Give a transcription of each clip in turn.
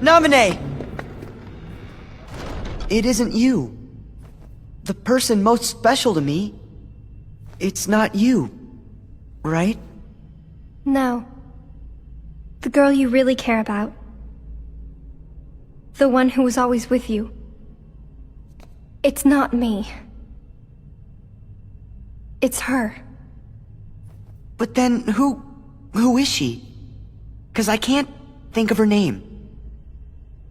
Naminé! It isn't you. The person most special to me. It's not you, right? No. The girl you really care about. The one who was always with you. It's not me. It's her. But then, who is she? 'Cause I can't think of her name.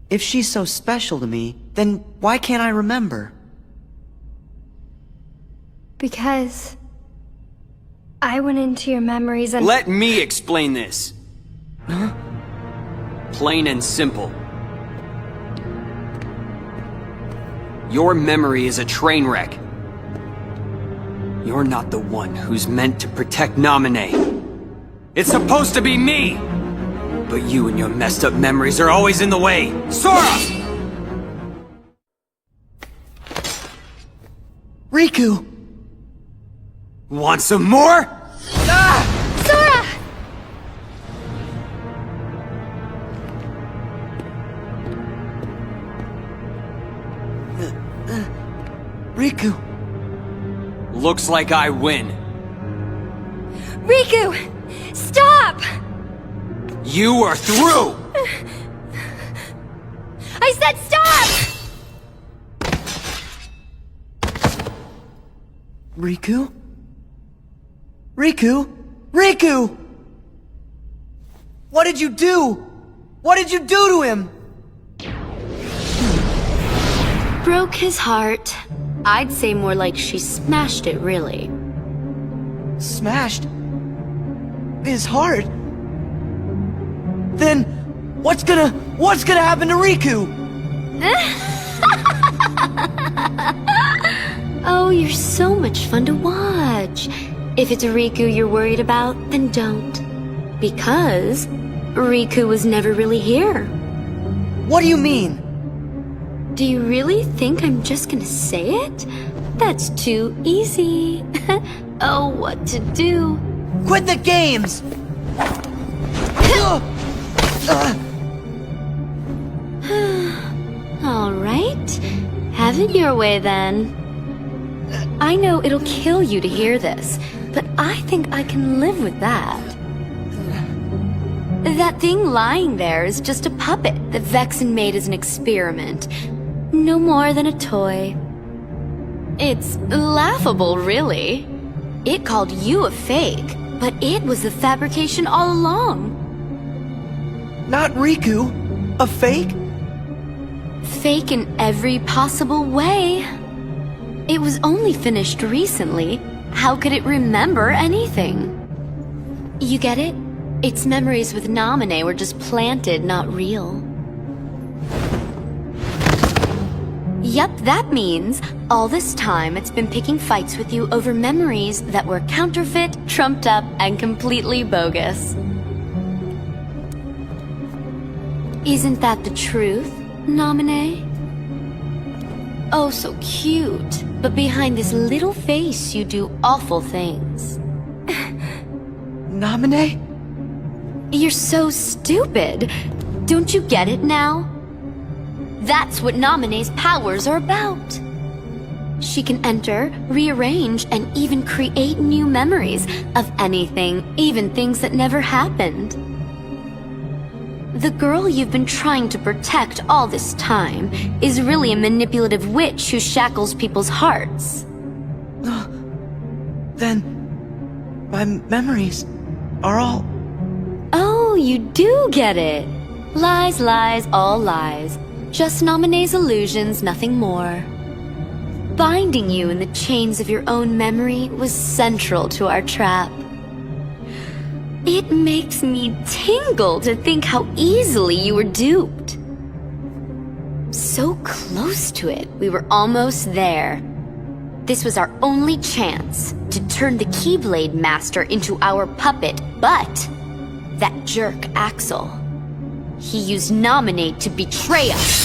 If she's so special to me, then why can't I remember? Because I went into your memories and— Let me explain this. Huh? Plain and simple. Your memory is a train wreck. You're not the one who's meant to protect Naminé. It's supposed to be me! But you and your messed up memories are always in the way. Sora! Riku! Want some more? Ah! Sora! Riku! Looks like I win. Riku! Stop! You are through! I said stop! Riku? Riku? Riku! What did you do? What did you do to him? Broke his heart. I'd say more like she smashed it, really. Smashed? His heart? Then, what's gonna happen to Riku? Oh, you're so much fun to watch. If it's Riku you're worried about, then don't. Because Riku was never really here. What do you mean? Do you really think I'm just gonna say it? That's too easy. Oh, what to do? Quit the games! All right. Have it your way, then. I know it'll kill you to hear this, but I think I can live with that. That thing lying there is just a puppet that Vexen made as an experiment. No more than a toy. It's laughable, really. It called you a fake, but it was the fabrication all along. Not Riku. A fake? Fake in every possible way. It was only finished recently. How could it remember anything? You get it? Its memories with Naminé were just planted, not real. Yep, that means all this time it's been picking fights with you over memories that were counterfeit, trumped up, and completely bogus. Isn't that the truth, Naminé? Oh, so cute. But behind this little face, you do awful things. Naminé? You're so stupid. Don't you get it now? That's what Naminé's powers are about. She can enter, rearrange, and even create new memories of anything, even things that never happened. The girl you've been trying to protect all this time is really a manipulative witch who shackles people's hearts. Then, my memories are all... Oh, you do get it. Lies, lies, all lies. Just Naminé's illusions, nothing more. Binding you in the chains of your own memory was central to our trap. It makes me tingle to think how easily you were duped. So close to it, we were almost there. This was our only chance to turn the Keyblade Master into our puppet, but that jerk Axel, he used Naminé to betray us.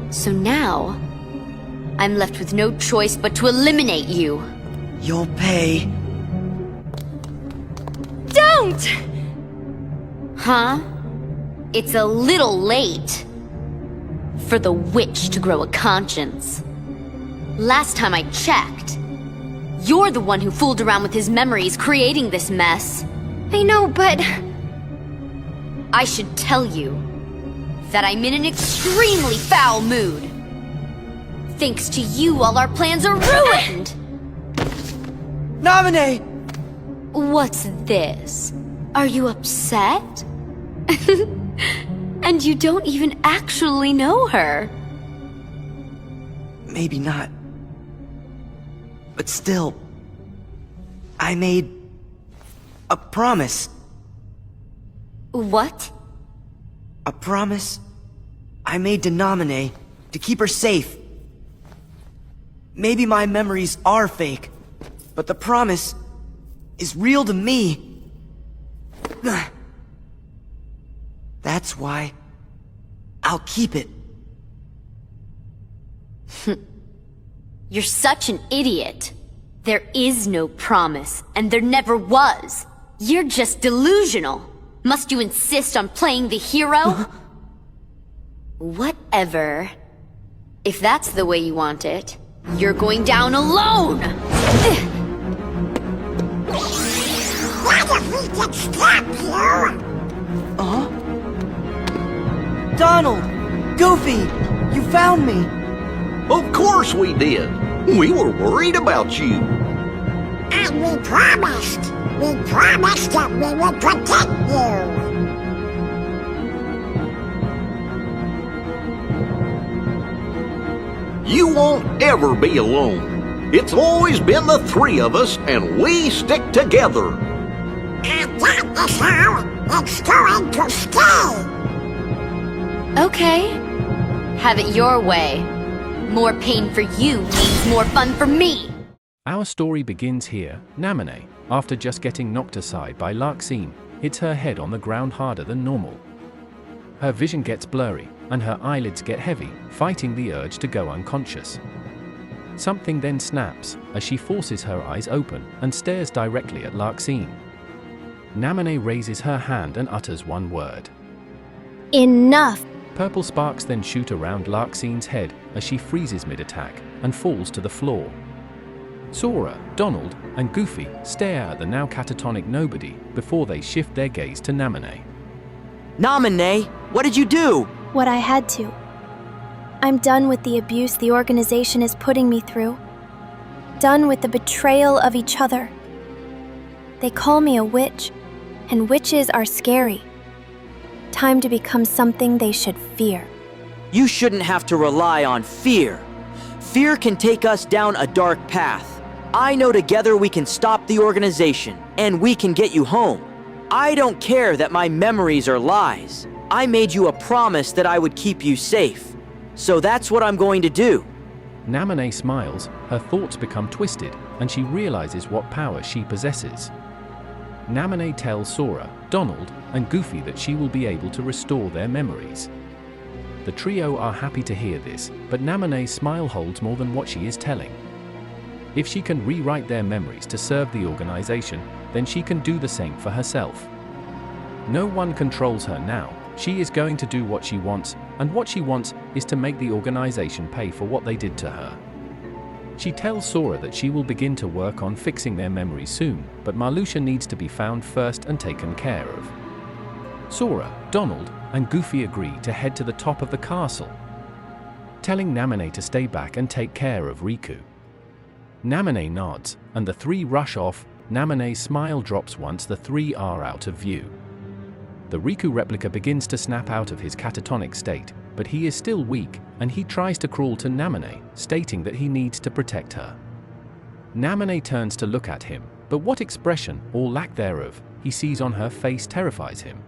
So now, I'm left with no choice but to eliminate you. You'll pay. Don't! Huh? It's a little late for the witch to grow a conscience. Last time I checked, you're the one who fooled around with his memories, creating this mess. I know, but... I should tell you that I'm in an extremely foul mood. Thanks to you, all our plans are ruined! Naminé! What's this? Are you upset? And you don't even actually know her. Maybe not. But still, I made a promise. What? A promise I made to Naminé to keep her safe. Maybe my memories are fake, but the promise is real to me. That's why I'll keep it. You're such an idiot. There is no promise, and there never was. You're just delusional. Must you insist on playing the hero? Whatever. If that's the way you want it, you're going down alone! What if we could stop you? Donald! Goofy! You found me! Of course we did. We were worried about you. And we promised that we would protect you. You won't ever be alone. It's always been the three of us, and we stick together. And that is how it's going to stay. Okay. Have it your way. More pain for you means more fun for me. Our story begins here. Naminé, after just getting knocked aside by Larxene, hits her head on the ground harder than normal. Her vision gets blurry, and her eyelids get heavy, fighting the urge to go unconscious. Something then snaps, as she forces her eyes open and stares directly at Larxene. Naminé raises her hand and utters one word. Enough! Purple sparks then shoot around Larxene's head as she freezes mid-attack and falls to the floor. Sora, Donald, and Goofy stare at the now catatonic nobody before they shift their gaze to Naminé. Naminé, what did you do? What I had to. I'm done with the abuse the organization is putting me through. Done with the betrayal of each other. They call me a witch, and witches are scary. Time to become something they should fear. You shouldn't have to rely on fear. Fear can take us down a dark path. I know together we can stop the organization, and we can get you home. I don't care that my memories are lies. I made you a promise that I would keep you safe. So that's what I'm going to do. Naminé smiles, her thoughts become twisted, and she realizes what power she possesses. Naminé tells Sora, Donald, and Goofy that she will be able to restore their memories. The trio are happy to hear this, but Naminé's smile holds more than what she is telling. If she can rewrite their memories to serve the organization, then she can do the same for herself. No one controls her now. She is going to do what she wants, and what she wants is to make the organization pay for what they did to her. She tells Sora that she will begin to work on fixing their memories soon, but Marluxia needs to be found first and taken care of. Sora, Donald, and Goofy agree to head to the top of the castle, telling Naminé to stay back and take care of Riku. Naminé nods, and the three rush off. Naminé's smile drops once the three are out of view. The Riku replica begins to snap out of his catatonic state, but he is still weak, and he tries to crawl to Naminé, stating that he needs to protect her. Naminé turns to look at him, but what expression, or lack thereof, he sees on her face terrifies him.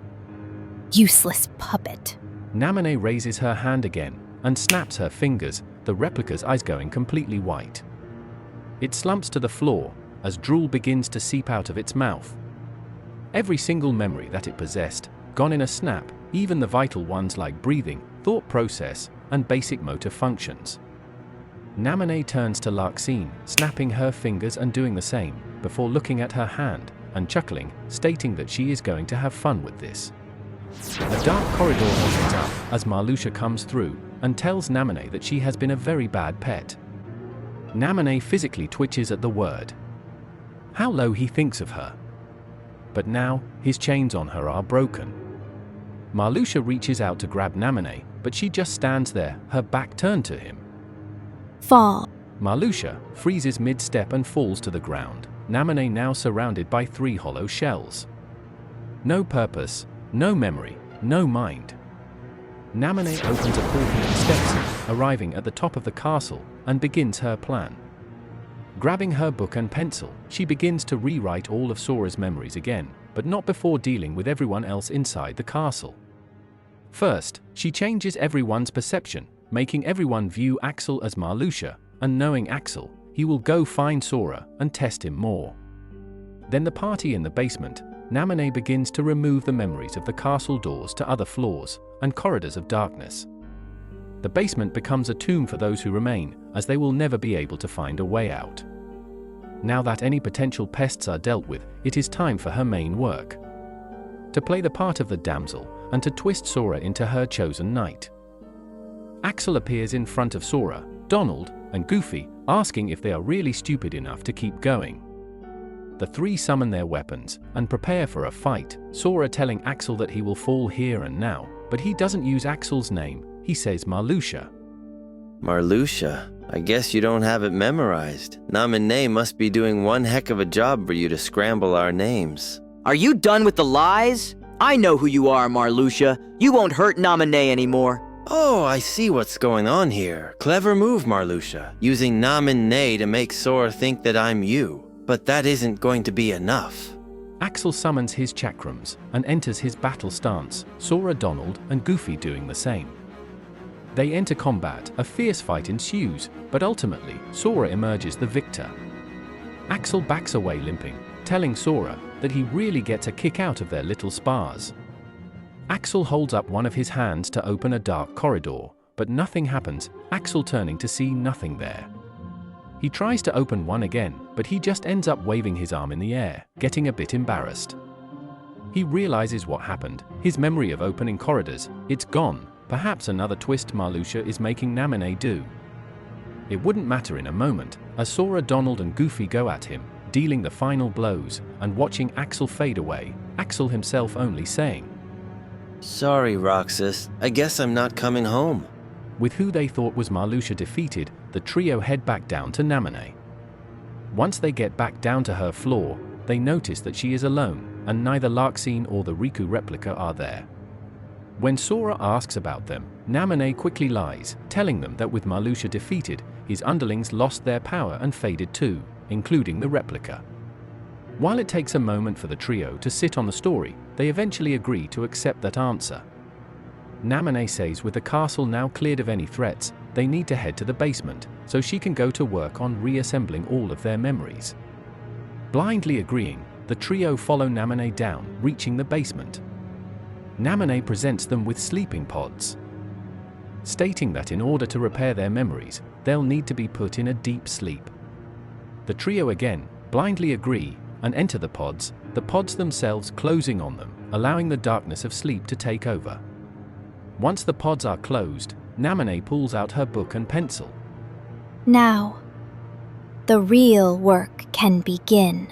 Useless puppet. Naminé raises her hand again, and snaps her fingers, the replica's eyes going completely white. It slumps to the floor, as drool begins to seep out of its mouth. Every single memory that it possessed, gone in a snap, even the vital ones like breathing, thought process, and basic motor functions. Naminé turns to Larxene, snapping her fingers and doing the same, before looking at her hand, and chuckling, stating that she is going to have fun with this. A dark corridor opens up as Marluxia comes through and tells Naminé that she has been a very bad pet. Naminé physically twitches at the word. How low he thinks of her. But now, his chains on her are broken. Marluxia reaches out to grab Naminé, but she just stands there, her back turned to him. Fall. Marluxia freezes mid-step and falls to the ground, Naminé now surrounded by 3 hollow shells. No purpose, no memory, no mind. Naminé opens a portal and steps in, arriving at the top of the castle, and begins her plan. Grabbing her book and pencil, she begins to rewrite all of Sora's memories again, but not before dealing with everyone else inside the castle. First, she changes everyone's perception, making everyone view Axel as Marluxia, and knowing Axel, he will go find Sora and test him more. Then the party in the basement, Naminé begins to remove the memories of the castle doors to other floors and corridors of darkness. The basement becomes a tomb for those who remain, as they will never be able to find a way out. Now that any potential pests are dealt with, it is time for her main work. To play the part of the damsel, and to twist Sora into her chosen knight. Axel appears in front of Sora, Donald, and Goofy, asking if they are really stupid enough to keep going. The 3 summon their weapons, and prepare for a fight, Sora telling Axel that he will fall here and now, but he doesn't use Axel's name, he says Marluxia. Marluxia, I guess you don't have it memorized. Naminé must be doing one heck of a job for you to scramble our names. Are you done with the lies? I know who you are, Marluxia. You won't hurt Naminé anymore. Oh, I see what's going on here. Clever move, Marluxia, using Naminé to make Sora think that I'm you. But that isn't going to be enough. Axel summons his chakrams and enters his battle stance, Sora, Donald, and Goofy doing the same. They enter combat, a fierce fight ensues, but ultimately, Sora emerges the victor. Axel backs away limping, telling Sora that he really gets a kick out of their little spars. Axel holds up one of his hands to open a dark corridor, but nothing happens, Axel turning to see nothing there. He tries to open one again, but he just ends up waving his arm in the air, getting a bit embarrassed. He realizes what happened, his memory of opening corridors, it's gone, perhaps another twist Marluxia is making Naminé do. It wouldn't matter in a moment, as Sora, Donald, and Goofy go at him, dealing the final blows, and watching Axel fade away, Axel himself only saying, Sorry, Roxas, I guess I'm not coming home. With who they thought was Marluxia defeated, the trio head back down to Naminé. Once they get back down to her floor, they notice that she is alone, and neither Larxene or the Riku replica are there. When Sora asks about them, Naminé quickly lies, telling them that with Marluxia defeated, his underlings lost their power and faded too, including the replica. While it takes a moment for the trio to sit on the story, they eventually agree to accept that answer. Naminé says with the castle now cleared of any threats, they need to head to the basement, so she can go to work on reassembling all of their memories. Blindly agreeing, the trio follow Naminé down, reaching the basement. Naminé presents them with sleeping pods, stating that in order to repair their memories, they'll need to be put in a deep sleep. The trio again blindly agree and enter the pods themselves closing on them, allowing the darkness of sleep to take over. Once the pods are closed, Naminé pulls out her book and pencil. Now, the real work can begin.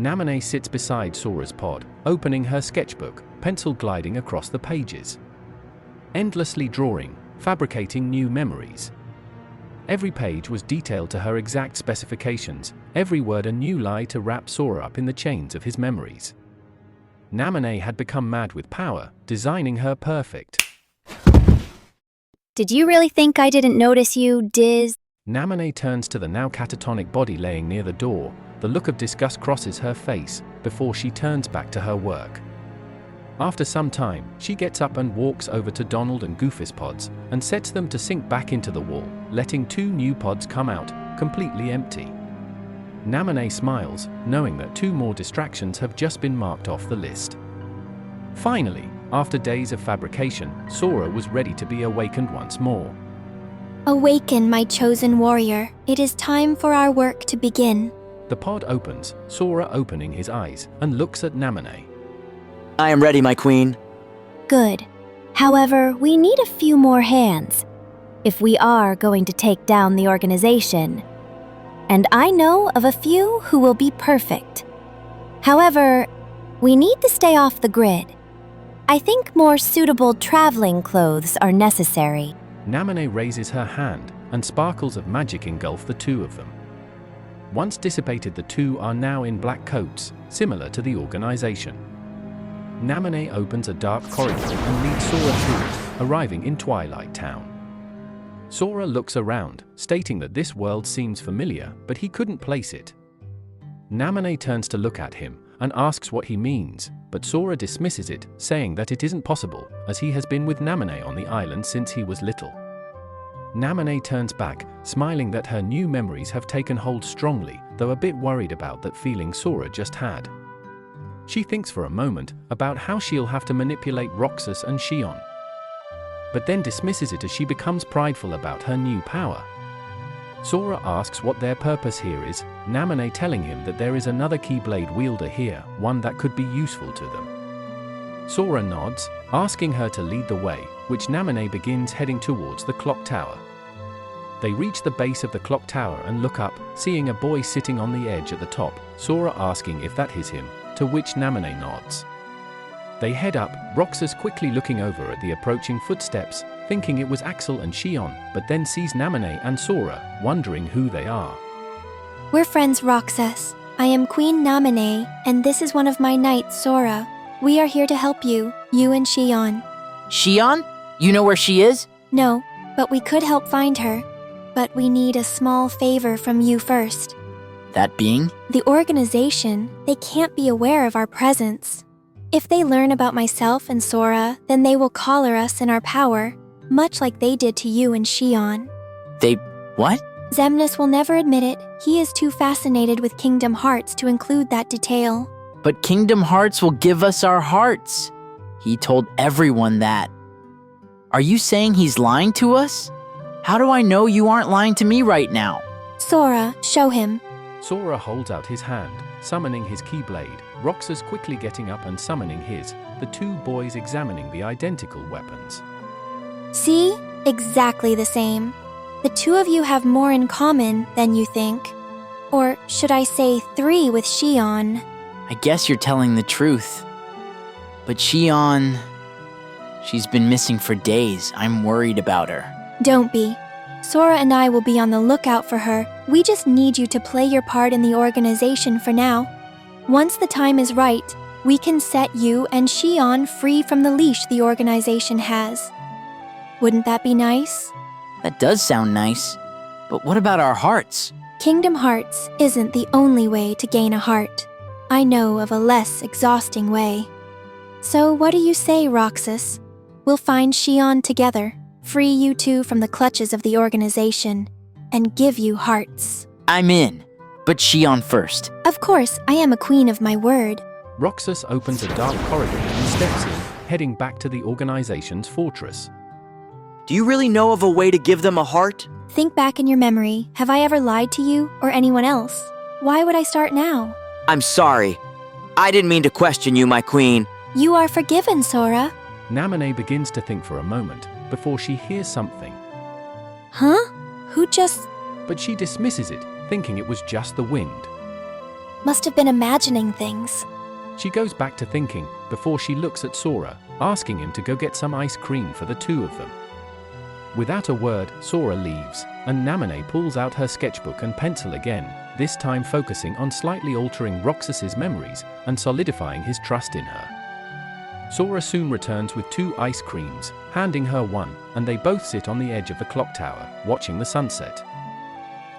Naminé sits beside Sora's pod, opening her sketchbook, pencil gliding across the pages. Endlessly drawing, fabricating new memories. Every page was detailed to her exact specifications, every word a new lie to wrap Sora up in the chains of his memories. Naminé had become mad with power, designing her perfect. Did you really think I didn't notice you, Diz? Naminé turns to the now catatonic body laying near the door, the look of disgust crosses her face, before she turns back to her work. After some time, she gets up and walks over to Donald and Goofy's pods, and sets them to sink back into the wall, letting 2 new pods come out, completely empty. Naminé smiles, knowing that 2 more distractions have just been marked off the list. Finally, after days of fabrication, Sora was ready to be awakened once more. Awaken, my chosen warrior. It is time for our work to begin. The pod opens, Sora opening his eyes, and looks at Naminé. I am ready, my queen. Good. However, we need a few more hands if we are going to take down the organization. And I know of a few who will be perfect. However, we need to stay off the grid. I think more suitable traveling clothes are necessary. Naminé raises her hand, and sparkles of magic engulf the two of them. Once dissipated, the two are now in black coats, similar to the organization. Naminé opens a dark corridor and leads Sora through it, arriving in Twilight Town. Sora looks around, stating that this world seems familiar, but he couldn't place it. Naminé turns to look at him and asks what he means, but Sora dismisses it, saying that it isn't possible, as he has been with Naminé on the island since he was little. Naminé turns back, smiling that her new memories have taken hold strongly, though a bit worried about that feeling Sora just had. She thinks for a moment about how she'll have to manipulate Roxas and Xion, but then dismisses it as she becomes prideful about her new power. Sora asks what their purpose here is, Naminé telling him that there is another Keyblade wielder here, one that could be useful to them. Sora nods, asking her to lead the way, which Naminé begins heading towards the clock tower. They reach the base of the clock tower and look up, seeing a boy sitting on the edge at the top, Sora asking if that is him, to which Naminé nods. They head up, Roxas quickly looking over at the approaching footsteps, thinking it was Axel and Xion, but then sees Naminé and Sora, wondering who they are. We're friends, Roxas. I am Queen Naminé, and this is one of my knights, Sora. We are here to help you and Xion. Xion? You know where she is? No, but we could help find her. But we need a small favor from you first. That being? The organization, they can't be aware of our presence. If they learn about myself and Sora, then they will collar us in our power, much like they did to you and Xion. They... what? Xemnas will never admit it. He is too fascinated with Kingdom Hearts to include that detail. But Kingdom Hearts will give us our hearts. He told everyone that. Are you saying he's lying to us? How do I know you aren't lying to me right now? Sora, show him. Sora holds out his hand, summoning his Keyblade, Roxas quickly getting up and summoning his, the two boys examining the identical weapons. See? Exactly the same. The two of you have more in common than you think. Or should I say 3 with Xion? I guess you're telling the truth. But Xion... she's been missing for days. I'm worried about her. Don't be. Sora and I will be on the lookout for her. We just need you to play your part in the organization for now. Once the time is right, we can set you and Xion free from the leash the organization has. Wouldn't that be nice? That does sound nice. But what about our hearts? Kingdom Hearts isn't the only way to gain a heart. I know of a less exhausting way. So what do you say, Roxas? We'll find Xion together, free you two from the clutches of the organization, and give you hearts. I'm in, but Xion first. Of course, I am a queen of my word. Roxas opens a dark corridor and steps in, heading back to the organization's fortress. Do you really know of a way to give them a heart? Think back in your memory. Have I ever lied to you or anyone else? Why would I start now? I'm sorry. I didn't mean to question you, my queen. You are forgiven, Sora. Naminé begins to think for a moment, before she hears something. Huh? Who just... But she dismisses it, thinking it was just the wind. Must have been imagining things. She goes back to thinking, before she looks at Sora, asking him to go get some ice cream for the two of them. Without a word, Sora leaves, and Naminé pulls out her sketchbook and pencil again, this time focusing on slightly altering Roxas's memories and solidifying his trust in her. Sora soon returns with 2 ice creams, handing her one, and they both sit on the edge of the clock tower, watching the sunset.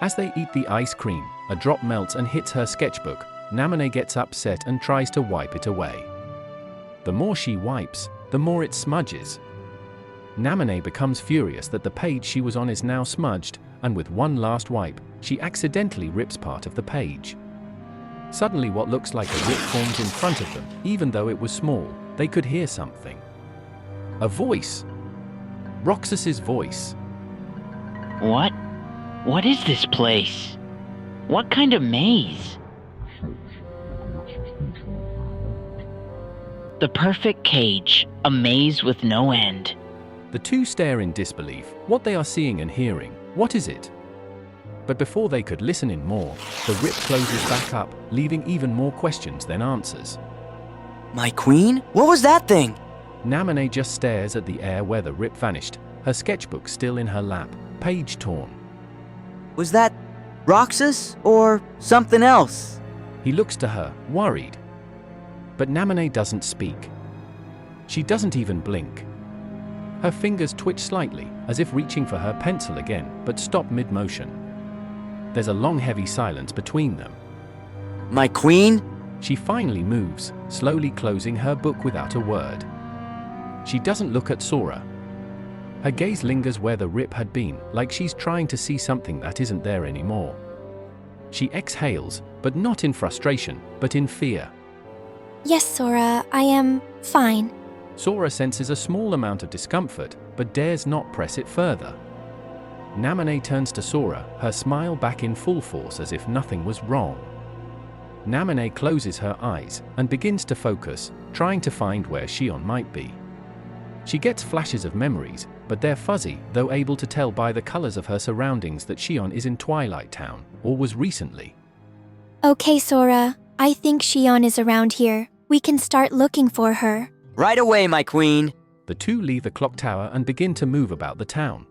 As they eat the ice cream, a drop melts and hits her sketchbook. Naminé gets upset and tries to wipe it away. The more she wipes, the more it smudges. Naminé becomes furious that the page she was on is now smudged, and with one last wipe, she accidentally rips part of the page. Suddenly what looks like a rip forms in front of them. Even though it was small, they could hear something. A voice. Roxas's voice. What? What is this place? What kind of maze? The perfect cage, a maze with no end. The two stare in disbelief. What they are seeing and hearing, what is it? But before they could listen in more, the rip closes back up, leaving even more questions than answers. My queen? What was that thing? Naminé just stares at the air where the rip vanished, her sketchbook still in her lap, page torn. Was that Roxas or something else? He looks to her, worried. But Naminé doesn't speak. She doesn't even blink. Her fingers twitch slightly, as if reaching for her pencil again, but stop mid-motion. There's a long heavy silence between them. My queen? She finally moves, slowly closing her book without a word. She doesn't look at Sora. Her gaze lingers where the rip had been, like she's trying to see something that isn't there anymore. She exhales, but not in frustration, but in fear. Yes, Sora, I am fine. Sora senses a small amount of discomfort, but dares not press it further. Naminé turns to Sora, her smile back in full force as if nothing was wrong. Naminé closes her eyes and begins to focus, trying to find where Xion might be. She gets flashes of memories, but they're fuzzy, though able to tell by the colors of her surroundings that Xion is in Twilight Town, or was recently. Okay, Sora, I think Xion is around here. We can start looking for her. Right away, my queen. The two leave the clock tower and begin to move about the town.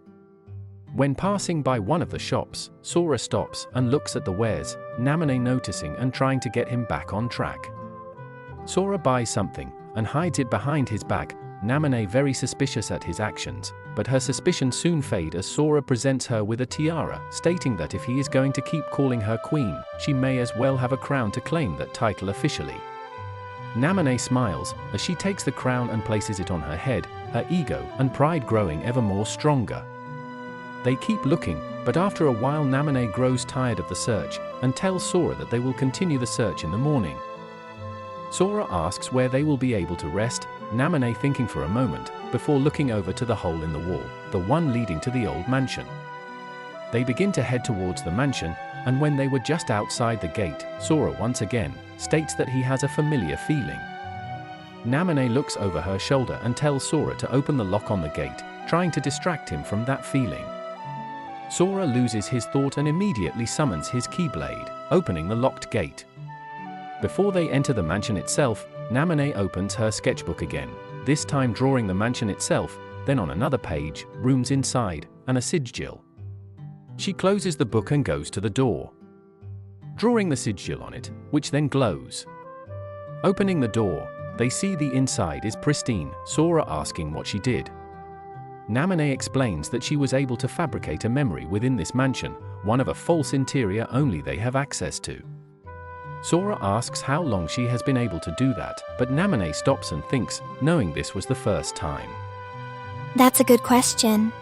When passing by one of the shops, Sora stops and looks at the wares, Naminé noticing and trying to get him back on track. Sora buys something and hides it behind his back, Naminé very suspicious at his actions, but her suspicions soon fade as Sora presents her with a tiara, stating that if he is going to keep calling her queen, she may as well have a crown to claim that title officially. Naminé smiles as she takes the crown and places it on her head, her ego and pride growing ever more stronger. They keep looking, but after a while Naminé grows tired of the search and tells Sora that they will continue the search in the morning. Sora asks where they will be able to rest, Naminé thinking for a moment, before looking over to the hole in the wall, the one leading to the old mansion. They begin to head towards the mansion, and when they were just outside the gate, Sora once again states that he has a familiar feeling. Naminé looks over her shoulder and tells Sora to open the lock on the gate, trying to distract him from that feeling. Sora loses his thought and immediately summons his Keyblade, opening the locked gate. Before they enter the mansion itself, Naminé opens her sketchbook again, this time drawing the mansion itself, then on another page, rooms inside, and a sigil. She closes the book and goes to the door, drawing the sigil on it, which then glows. Opening the door, they see the inside is pristine, Sora asking what she did. Naminé explains that she was able to fabricate a memory within this mansion, one of a false interior only they have access to. Sora asks how long she has been able to do that, but Naminé stops and thinks, knowing this was the first time. That's a good question.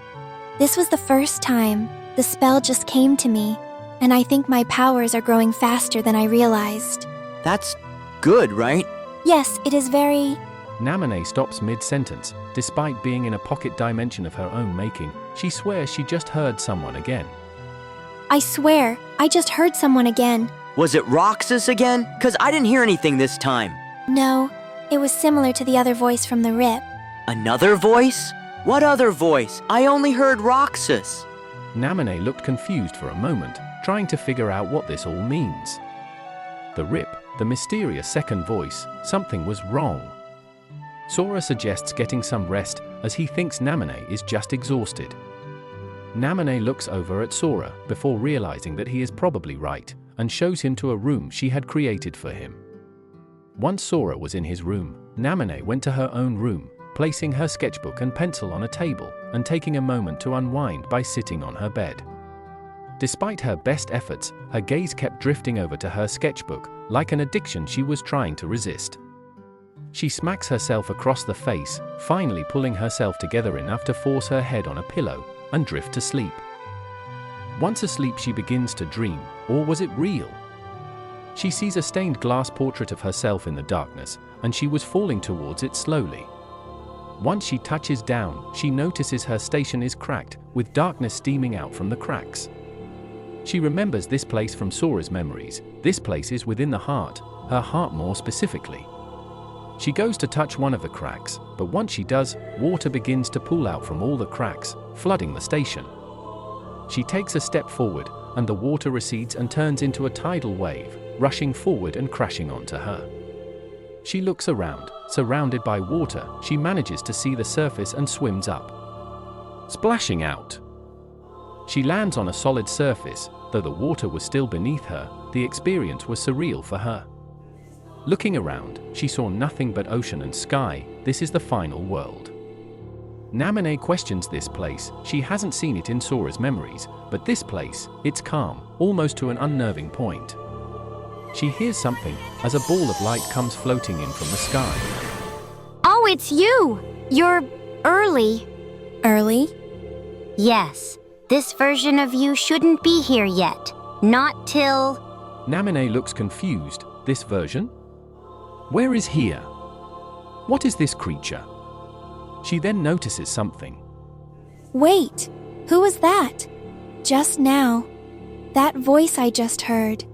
This was the first time. The spell just came to me, and I think my powers are growing faster than I realized. That's good, right? Yes, it is very... Naminé stops mid-sentence. Despite being in a pocket dimension of her own making, she swears she just heard someone again. I swear, I just heard someone again. Was it Roxas again? 'Cause I didn't hear anything this time. No, it was similar to the other voice from the rip. Another voice? What other voice? I only heard Roxas. Naminé looked confused for a moment, trying to figure out what this all means. The rip, the mysterious second voice, something was wrong. Sora suggests getting some rest, as he thinks Naminé is just exhausted. Naminé looks over at Sora, before realizing that he is probably right, and shows him to a room she had created for him. Once Sora was in his room, Naminé went to her own room, placing her sketchbook and pencil on a table, and taking a moment to unwind by sitting on her bed. Despite her best efforts, her gaze kept drifting over to her sketchbook, like an addiction she was trying to resist. She smacks herself across the face, finally pulling herself together enough to force her head on a pillow, and drift to sleep. Once asleep she begins to dream, or was it real? She sees a stained glass portrait of herself in the darkness, and she was falling towards it slowly. Once she touches down, she notices her station is cracked, with darkness steaming out from the cracks. She remembers this place from Sora's memories. This place is within the heart, her heart more specifically. She goes to touch one of the cracks, but once she does, water begins to pool out from all the cracks, flooding the station. She takes a step forward, and the water recedes and turns into a tidal wave, rushing forward and crashing onto her. She looks around. Surrounded by water, she manages to see the surface and swims up, splashing out. She lands on a solid surface. Though the water was still beneath her, the experience was surreal for her. Looking around, she saw nothing but ocean and sky. This is the final world. Naminé questions this place. She hasn't seen it in Sora's memories, but this place, it's calm, almost to an unnerving point. She hears something as a ball of light comes floating in from the sky. Oh, it's you! You're early. Early? Yes. This version of you shouldn't be here yet. Not till... Naminé looks confused. This version? Where is here? What is this creature? She then notices something. Wait, who was that? Just now. That voice I just heard.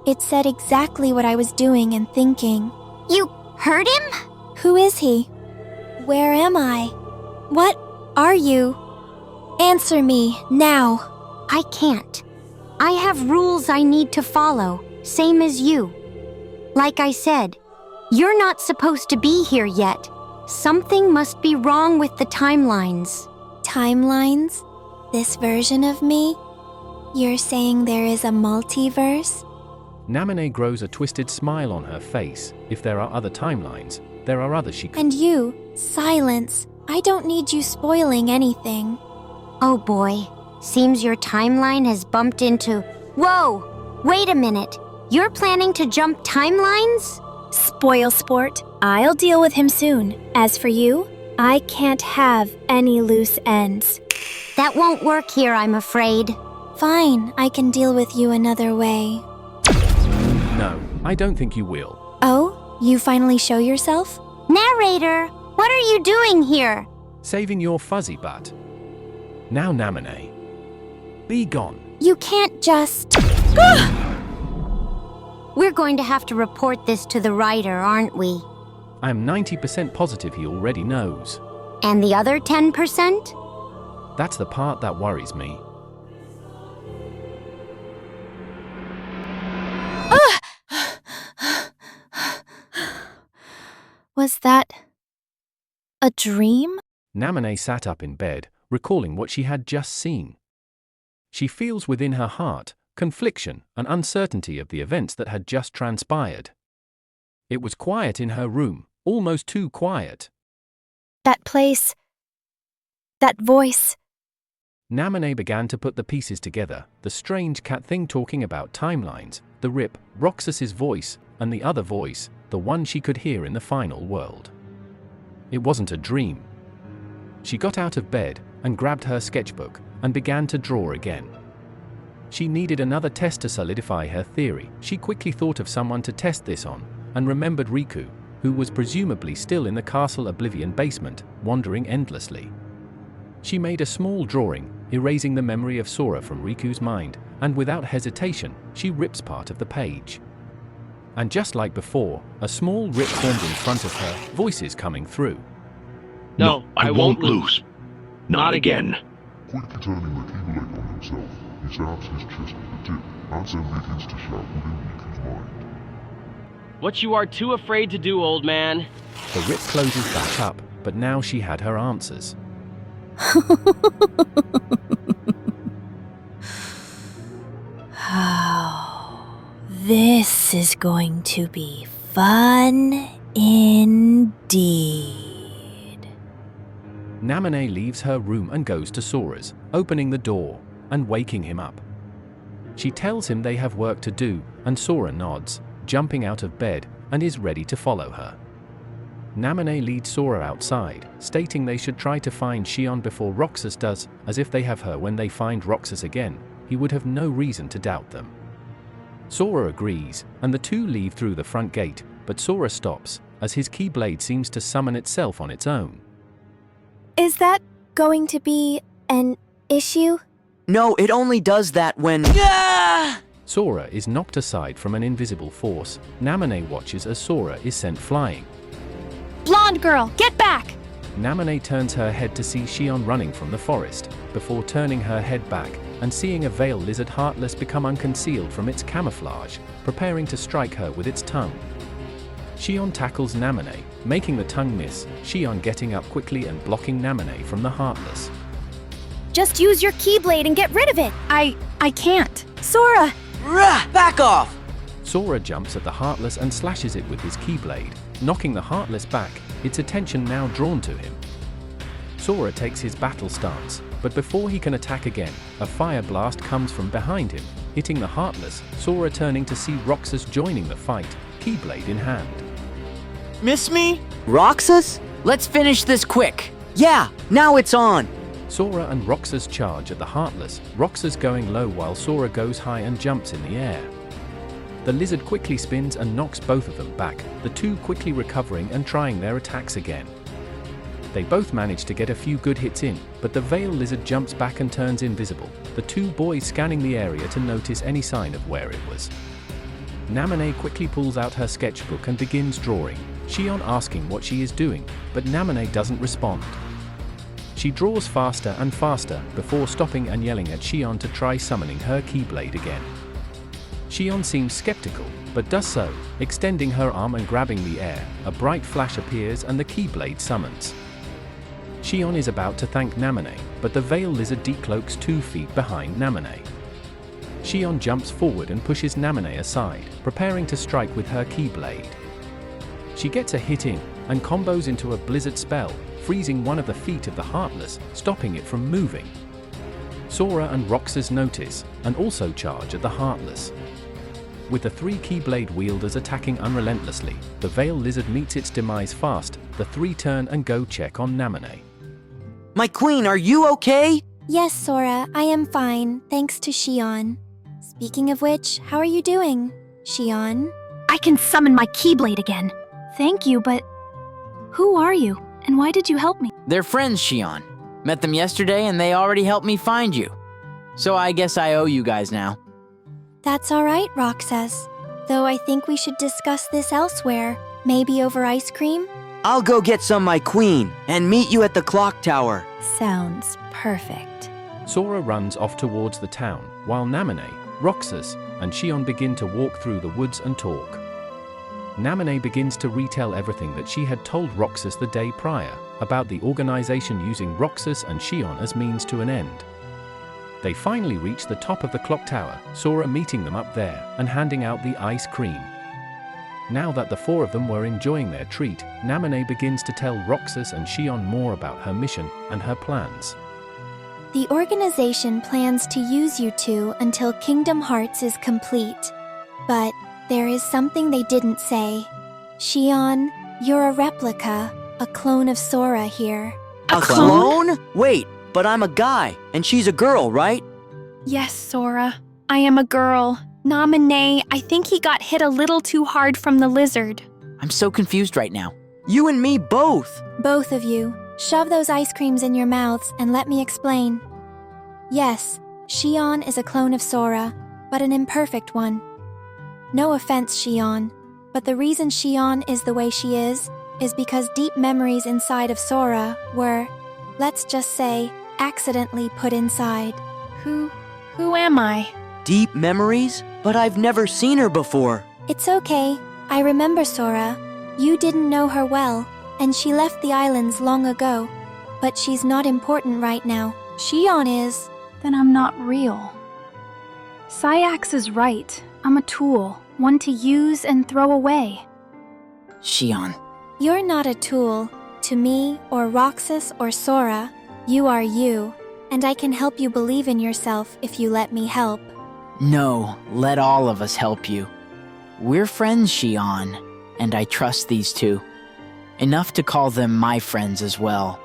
It said exactly what I was doing and thinking. You heard him? Who is he? Where am I? What are you? Answer me, now. I can't. I have rules I need to follow, same as you. Like I said, you're not supposed to be here yet. Something must be wrong with the timelines. Timelines? This version of me? You're saying there is a multiverse? Naminé grows a twisted smile on her face. If there are other timelines, there are others she could... And you, silence. I don't need you spoiling anything. Oh boy, seems your timeline has bumped into... Whoa! Wait a minute. You're planning to jump timelines? Spoil sport. I'll deal with him soon. As for you, I can't have any loose ends. That won't work here, I'm afraid. Fine, I can deal with you another way. No, I don't think you will. Oh, you finally show yourself? Narrator, what are you doing here? Saving your fuzzy butt. Now, Naminé, be gone. You can't just... We're going to have to report this to the writer, aren't we? I'm 90% positive he already knows. And the other 10%? That's the part that worries me. Was that a dream? Naminé sat up in bed, recalling what she had just seen. She feels within her heart confliction and uncertainty of the events that had just transpired. It was quiet in her room, almost too quiet. That place. That voice. Naminé began to put the pieces together, the strange cat thing talking about timelines, the rip, Roxas's voice, and the other voice, the one she could hear in the final world. It wasn't a dream. She got out of bed and grabbed her sketchbook and began to draw again. She needed another test to solidify her theory. She quickly thought of someone to test this on and remembered Riku, who was presumably still in the Castle Oblivion basement, wandering endlessly. She made a small drawing, erasing the memory of Sora from Riku's mind, and without hesitation, she rips part of the page. And just like before, a small rip formed in front of her, voices coming through. No, I won't lose. Not again. Quickly turning the Keyblade on himself, he stabs his chest with the tip, and then begins to shout within Riku's mind. What you are too afraid to do, old man. The rip closes back up, but now she had her answers. This is going to be fun indeed. Naminé leaves her room and goes to Sora's, opening the door and waking him up. She tells him they have work to do, and Sora nods, jumping out of bed, and is ready to follow her. Naminé leads Sora outside, stating they should try to find Xion before Roxas does, as if they have her when they find Roxas again, he would have no reason to doubt them. Sora agrees, and the two leave through the front gate, but Sora stops, as his Keyblade seems to summon itself on its own. Is that going to be an issue? No, it only does that when... Sora is knocked aside from an invisible force. Naminé watches as Sora is sent flying. Blonde girl, get back! Naminé turns her head to see Shion running from the forest, before turning her head back and seeing a veil lizard Heartless become unconcealed from its camouflage, preparing to strike her with its tongue. Shion tackles Naminé, making the tongue miss, Shion getting up quickly and blocking Naminé from the Heartless. Just use your Keyblade and get rid of it! I can't. Sora! Rah! Back off! Sora jumps at the Heartless and slashes it with his Keyblade, knocking the Heartless back, its attention now drawn to him. Sora takes his battle stance, but before he can attack again, a fire blast comes from behind him, hitting the Heartless, Sora turning to see Roxas joining the fight, Keyblade in hand. Miss me? Roxas? Let's finish this quick. Yeah, now it's on. Sora and Roxas charge at the Heartless, Roxas going low while Sora goes high and jumps in the air. The lizard quickly spins and knocks both of them back, the two quickly recovering and trying their attacks again. They both manage to get a few good hits in, but the veil lizard jumps back and turns invisible, the two boys scanning the area to notice any sign of where it was. Naminé quickly pulls out her sketchbook and begins drawing, Shion asking what she is doing, but Naminé doesn't respond. She draws faster and faster before stopping and yelling at Shion to try summoning her Keyblade again. Shion seems skeptical, but does so, extending her arm and grabbing the air, a bright flash appears and the Keyblade summons. Shion is about to thank Naminé, but the veil lizard decloaks 2 feet behind Naminé. Shion jumps forward and pushes Naminé aside, preparing to strike with her Keyblade. She gets a hit in, and combos into a blizzard spell, freezing one of the feet of the Heartless, stopping it from moving. Sora and Roxas notice, and also charge at the Heartless. With the 3 Keyblade wielders attacking unrelentlessly, the veil lizard meets its demise fast, the 3 turn and go check on Naminé. My queen, are you okay? Yes, Sora, I am fine, thanks to Shion. Speaking of which, how are you doing, Shion? I can summon my Keyblade again. Thank you, but who are you, and why did you help me? They're friends, Shion. Met them yesterday and they already helped me find you. So I guess I owe you guys now. That's alright, Roxas. Though I think we should discuss this elsewhere, maybe over ice cream? I'll go get some, my queen, and meet you at the clock tower. Sounds perfect. Sora runs off towards the town, while Naminé, Roxas, and Shion begin to walk through the woods and talk. Naminé begins to retell everything that she had told Roxas the day prior, about the organization using Roxas and Shion as means to an end. They finally reach the top of the clock tower, Sora meeting them up there and handing out the ice cream. Now that the 4 of them were enjoying their treat, Naminé begins to tell Roxas and Shion more about her mission and her plans. The organization plans to use you two until Kingdom Hearts is complete. But there is something they didn't say. Shion, you're a replica, a clone of Sora here. A clone? Wait, but I'm a guy, and she's a girl, right? Yes, Sora. I am a girl. Naminé, I think he got hit a little too hard from the lizard. I'm so confused right now. You and me both. Both of you, shove those ice creams in your mouths and let me explain. Yes, Shion is a clone of Sora, but an imperfect one. No offense, Shion, but the reason Shion is the way she is because deep memories inside of Sora were, let's just say, accidentally put inside. Who am I? Deep memories? But I've never seen her before. It's okay. I remember Sora. You didn't know her well, and she left the islands long ago. But she's not important right now. Shion is. Then I'm not real. Sayax is right. I'm a tool, one to use and throw away. Shion. You're not a tool. To me, or Roxas, or Sora, you are you. And I can help you believe in yourself if you let me help. No, let all of us help you. We're friends, Shion, and I trust these 2. Enough to call them my friends as well.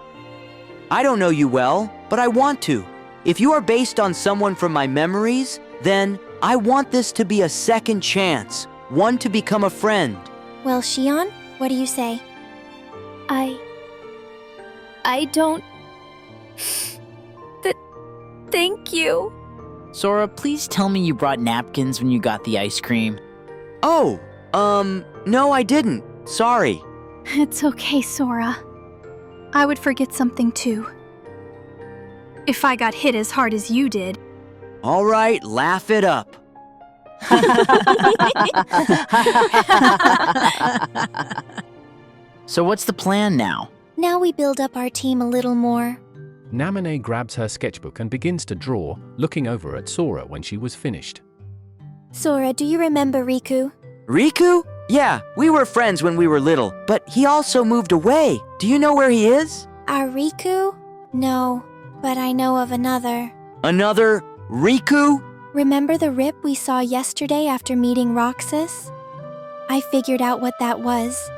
I don't know you well, but I want to. If you are based on someone from my memories, then I want this to be a second chance, one to become a friend. Well, Shion, what do you say? I don't... Thank you. Sora, please tell me you brought napkins when you got the ice cream. Oh, no I didn't. Sorry. It's okay, Sora. I would forget something too. If I got hit as hard as you did. All right, laugh it up. So what's the plan now? Now we build up our team a little more. Naminé grabs her sketchbook and begins to draw, looking over at Sora when she was finished. Sora, do you remember Riku? Riku? Yeah, we were friends when we were little, but he also moved away. Do you know where he is? Our Riku? No, but I know of another. Another Riku? Remember the rip we saw yesterday after meeting Roxas? I figured out what that was.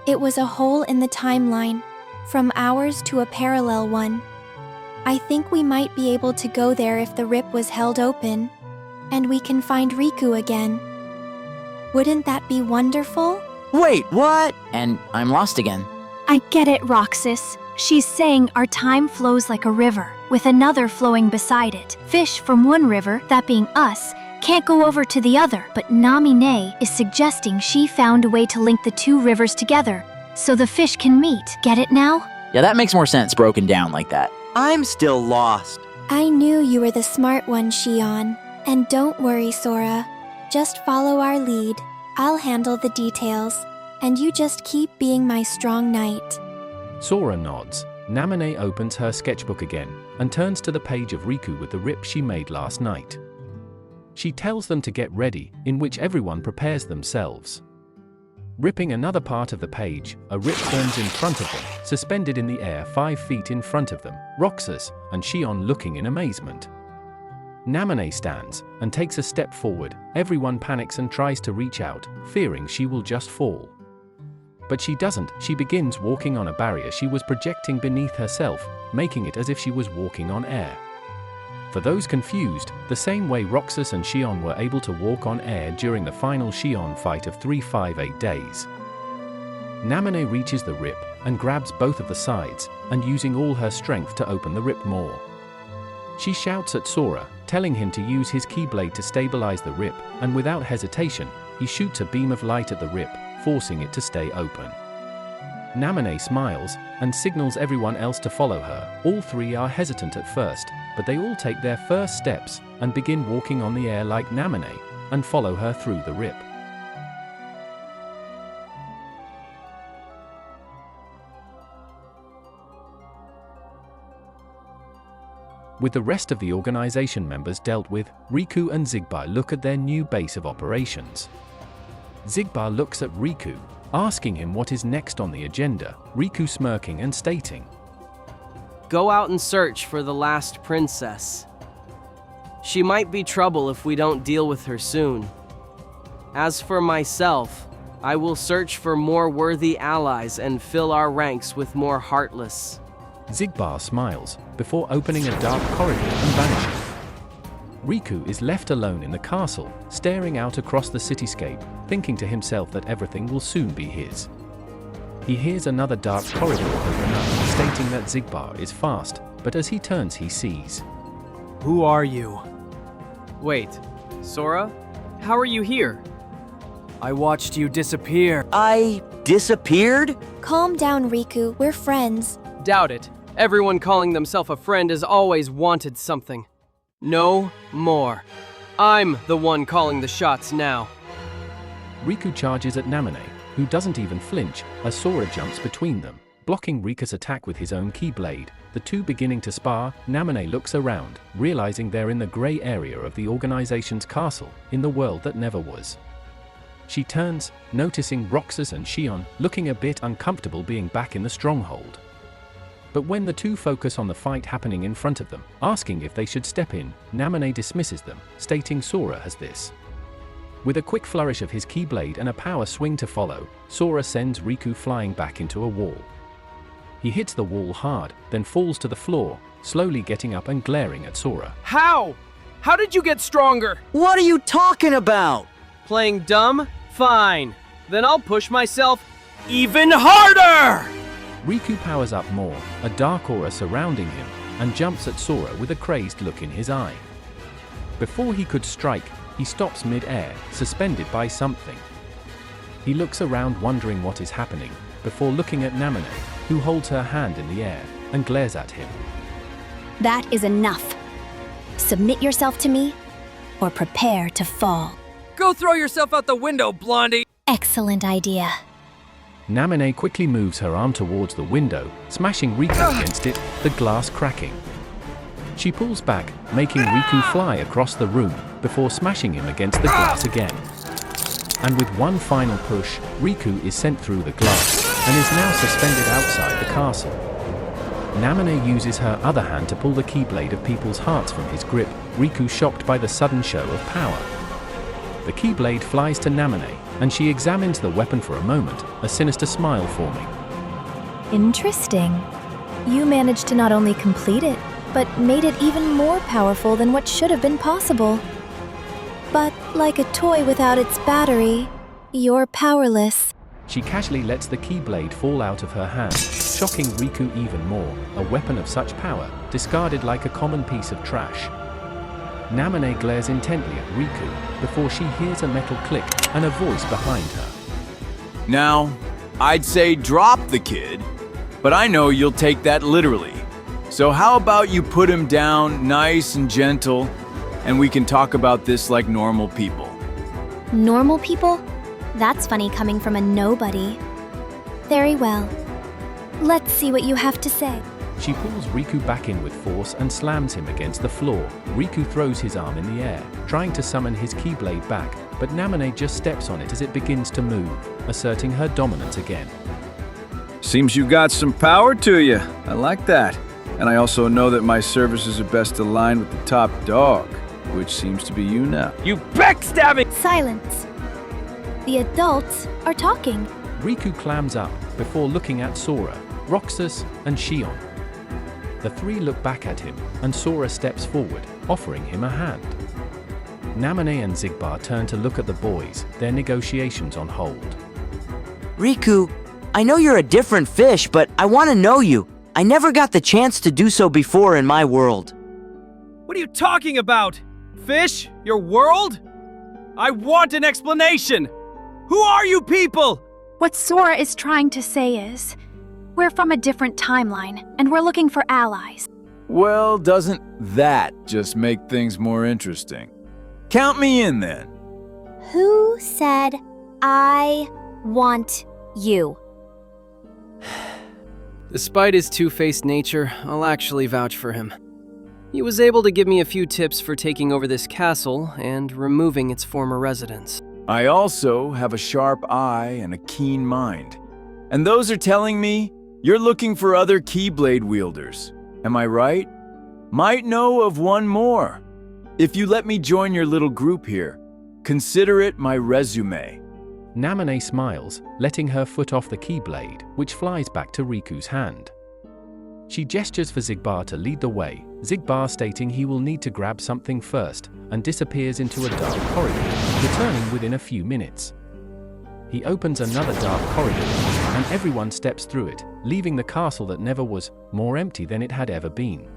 It was a hole in the timeline, from ours to a parallel one. I think we might be able to go there if the rip was held open, and we can find Riku again. Wouldn't that be wonderful? Wait, what? And I'm lost again. I get it, Roxas. She's saying our time flows like a river, with another flowing beside it. Fish from one river, that being us, can't go over to the other, but Naminé is suggesting she found a way to link the two rivers together, so the fish can meet. Get it now? Yeah, that makes more sense broken down like that. I'm still lost. I knew you were the smart one, Shion. And don't worry, Sora. Just follow our lead. I'll handle the details, and you just keep being my strong knight. Sora nods. Naminé opens her sketchbook again and turns to the page of Riku with the rip she made last night. She tells them to get ready, in which everyone prepares themselves. Ripping another part of the page, a rip forms in front of them, suspended in the air 5 feet in front of them, Roxas and Shion looking in amazement. Naminé stands and takes a step forward. Everyone panics and tries to reach out, fearing she will just fall. But she doesn't. She begins walking on a barrier she was projecting beneath herself, making it as if she was walking on air. For those confused, the same way Roxas and Shion were able to walk on air during the final Shion fight of 358 days. Naminé reaches the rip and grabs both of the sides, and using all her strength to open the rip more. She shouts at Sora, telling him to use his keyblade to stabilize the rip, and without hesitation, he shoots a beam of light at the rip, forcing it to stay open. Naminé smiles and signals everyone else to follow her. All three are hesitant at first, but they all take their first steps and begin walking on the air like Naminé and follow her through the rip. With the rest of the organization members dealt with, Riku and Xigbar look at their new base of operations. Xigbar looks at Riku, asking him what is next on the agenda, Riku smirking and stating, "Go out and search for the last princess. She might be trouble if we don't deal with her soon. As for myself, I will search for more worthy allies and fill our ranks with more heartless." Xigbar smiles, before opening a dark corridor and vanishing. Riku is left alone in the castle, staring out across the cityscape, thinking to himself that everything will soon be his. He hears another dark corridor open up, stating that Xigbar is fast, but as he turns he sees. "Who are you?" "Wait, Sora? How are you here? I watched you disappear." I disappeared? Calm down, Riku. We're friends. Doubt it. Everyone calling themselves a friend has always wanted something. No more. I'm the one calling the shots now. Riku charges at Naminé, who doesn't even flinch, as Sora jumps between them, blocking Riku's attack with his own keyblade. The two beginning to spar, Naminé looks around, realizing they're in the grey area of the organization's castle, in the world that never was. She turns, noticing Roxas and Shion looking a bit uncomfortable being back in the stronghold. But when the two focus on the fight happening in front of them, asking if they should step in, Naminé dismisses them, stating Sora has this. With a quick flourish of his keyblade and a power swing to follow, Sora sends Riku flying back into a wall. He hits the wall hard, then falls to the floor, slowly getting up and glaring at Sora. How? How did you get stronger? What are you talking about? Playing dumb? Fine. Then I'll push myself even harder! Riku powers up more, a dark aura surrounding him, and jumps at Sora with a crazed look in his eye. Before he could strike, he stops mid-air, suspended by something. He looks around wondering what is happening, before looking at Naminé, who holds her hand in the air and glares at him. That is enough. Submit yourself to me, or prepare to fall. Go throw yourself out the window, Blondie! Excellent idea. Naminé quickly moves her arm towards the window, smashing Riku against it, the glass cracking. She pulls back, making Riku fly across the room before smashing him against the glass again. And with one final push, Riku is sent through the glass and is now suspended outside the castle. Naminé uses her other hand to pull the Keyblade of people's hearts from his grip, Riku shocked by the sudden show of power. The Keyblade flies to Naminé, and she examines the weapon for a moment, a sinister smile forming. Interesting. You managed to not only complete it, but made it even more powerful than what should have been possible. But like a toy without its battery, you're powerless. She casually lets the Keyblade fall out of her hand, shocking Riku even more, a weapon of such power, discarded like a common piece of trash. Naminé glares intently at Riku, before she hears a metal click and a voice behind her. Now, I'd say drop the kid, but I know you'll take that literally. So how about you put him down nice and gentle, and we can talk about this like normal people. Normal people? That's funny coming from a nobody. Very well. Let's see what you have to say. She pulls Riku back in with force and slams him against the floor. Riku throws his arm in the air, trying to summon his Keyblade back, but Naminé just steps on it as it begins to move, asserting her dominance again. Seems you got some power to you. I like that. And I also know that my services are best aligned with the top dog, which seems to be you now. You backstabbing! Silence. The adults are talking. Riku clams up before looking at Sora, Roxas, and Shion. The three look back at him, and Sora steps forward, offering him a hand. Naminé and Xigbar turn to look at the boys, their negotiations on hold. Riku, I know you're a different fish, but I want to know you. I never got the chance to do so before in my world. What are you talking about? Fish? Your world? I want an explanation! Who are you people? What Sora is trying to say is, we're from a different timeline, and we're looking for allies. Well, doesn't that just make things more interesting? Count me in then. Who said, I want you? Despite his two-faced nature, I'll actually vouch for him. He was able to give me a few tips for taking over this castle and removing its former residents. I also have a sharp eye and a keen mind. And those are telling me you're looking for other Keyblade wielders. Am I right? Might know of one more. If you let me join your little group here, consider it my resume. Naminé smiles, letting her foot off the Keyblade, which flies back to Riku's hand. She gestures for Xigbar to lead the way, Xigbar stating he will need to grab something first, and disappears into a dark corridor, returning within a few minutes. He opens another dark corridor, and everyone steps through it, leaving the castle that never was more empty than it had ever been.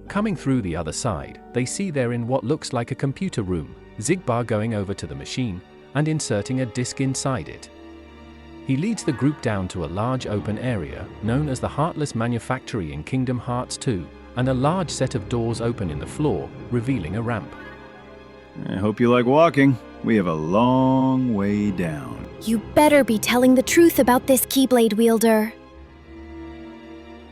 Coming through the other side, they see they're in what looks like a computer room, Xigbar going over to the machine and inserting a disk inside it. He leads the group down to a large open area known as the Heartless Manufactory in Kingdom Hearts 2, and a large set of doors open in the floor, revealing a ramp. I hope you like walking. We have a long way down. You better be telling the truth about this Keyblade wielder.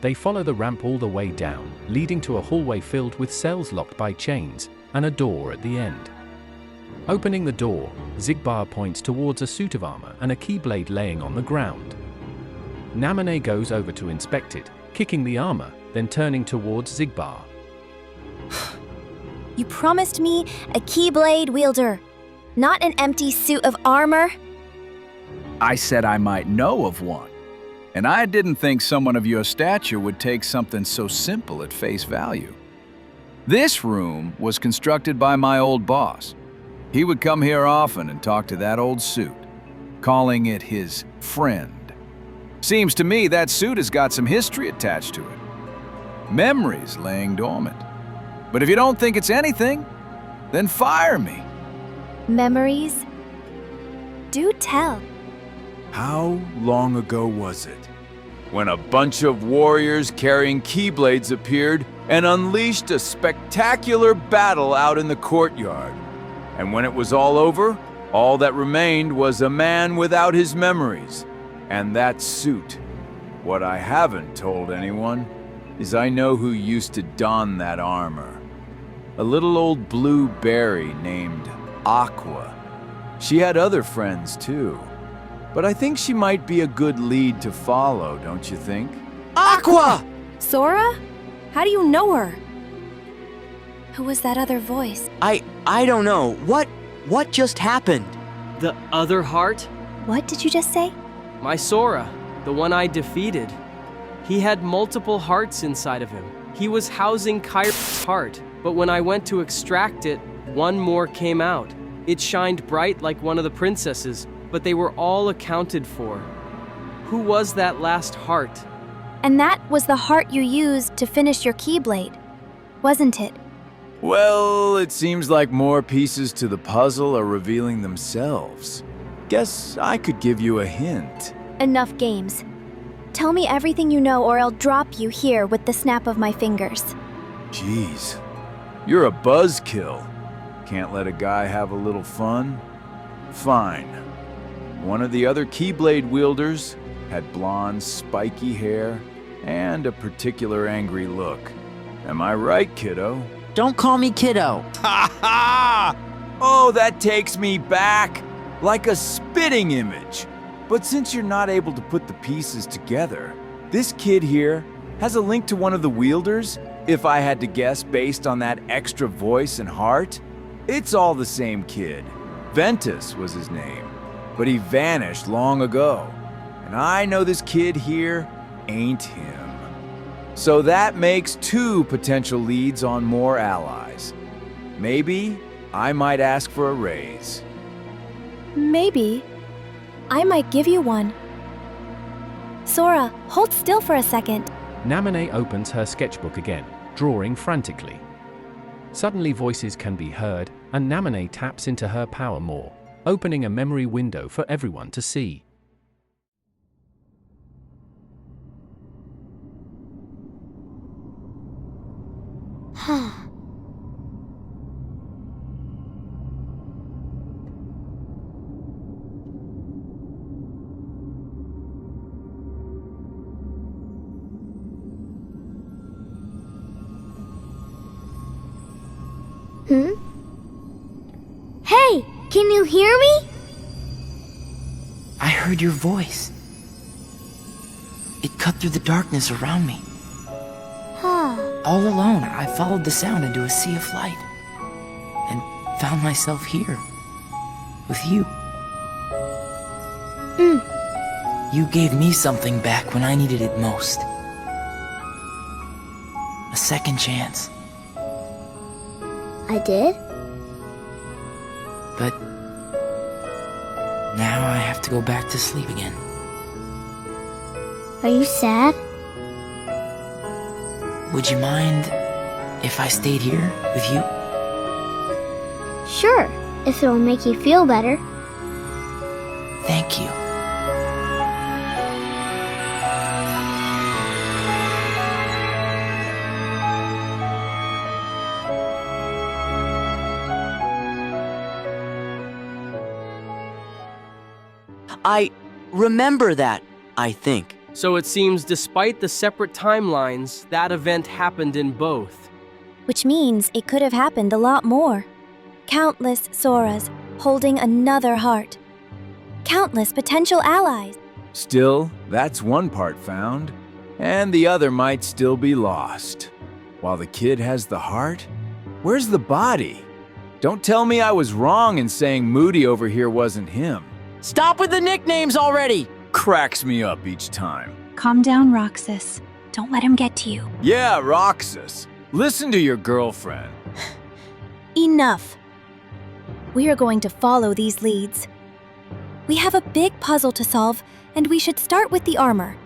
They follow the ramp all the way down, leading to a hallway filled with cells locked by chains, and a door at the end. Opening the door, Xigbar points towards a suit of armor and a Keyblade laying on the ground. Naminé goes over to inspect it, kicking the armor, then turning towards Xigbar. You promised me a Keyblade wielder, not an empty suit of armor. I said I might know of one. And I didn't think someone of your stature would take something so simple at face value. This room was constructed by my old boss. He would come here often and talk to that old suit, calling it his friend. Seems to me that suit has got some history attached to it. Memories laying dormant. But if you don't think it's anything, then fire me. Memories? Do tell. How long ago was it? When a bunch of warriors carrying keyblades appeared and unleashed a spectacular battle out in the courtyard. And when it was all over, all that remained was a man without his memories, and that suit. What I haven't told anyone is I know who used to don that armor. A little old blue berry named Aqua. She had other friends too, but I think she might be a good lead to follow, don't you think? Aqua! Sora? How do you know her? Who was that other voice? I don't know. What just happened? The other heart? What did you just say? My Sora, the one I defeated. He had multiple hearts inside of him. He was housing Kairo's heart, but when I went to extract it, one more came out. It shined bright like one of the princesses, but they were all accounted for. Who was that last heart? And that was the heart you used to finish your Keyblade, wasn't it? Well, it seems like more pieces to the puzzle are revealing themselves. Guess I could give you a hint. Enough games. Tell me everything you know or I'll drop you here with the snap of my fingers. Jeez, you're a buzzkill. Can't let a guy have a little fun? Fine. One of the other Keyblade wielders had blonde, spiky hair and a particular angry look. Am I right, kiddo? Don't call me kiddo. Ha ha! Oh, that takes me back. Like a spitting image. But since you're not able to put the pieces together, this kid here has a link to one of the wielders, if I had to guess based on that extra voice and heart. It's all the same kid. Ventus was his name, but he vanished long ago. And I know this kid here ain't him. So that makes 2 potential leads on more allies. Maybe I might ask for a raise. Maybe. I might give you one. Sora, hold still for a second. Naminé opens her sketchbook again, drawing frantically. Suddenly voices can be heard, and Naminé taps into her power more, opening a memory window for everyone to see. Hey, can you hear me? I heard your voice. It cut through the darkness around me. All alone, I followed the sound into a sea of light and found myself here with you. You gave me something back when I needed it most. A second chance. I did? But now I have to go back to sleep again. Are you sad? Would you mind if I stayed here with you? Sure, if it'll make you feel better. Thank you. I remember that, I think. So it seems despite the separate timelines, that event happened in both. Which means it could have happened a lot more. Countless Soras holding another heart. Countless potential allies. Still, that's one part found, and the other might still be lost. While the kid has the heart, where's the body? Don't tell me I was wrong in saying Moody over here wasn't him. Stop with the nicknames already! Cracks me up each time. Calm down, Roxas. Don't let him get to you. Yeah, Roxas. Listen to your girlfriend. Enough. We are going to follow these leads. We have a big puzzle to solve, and we should start with the armor.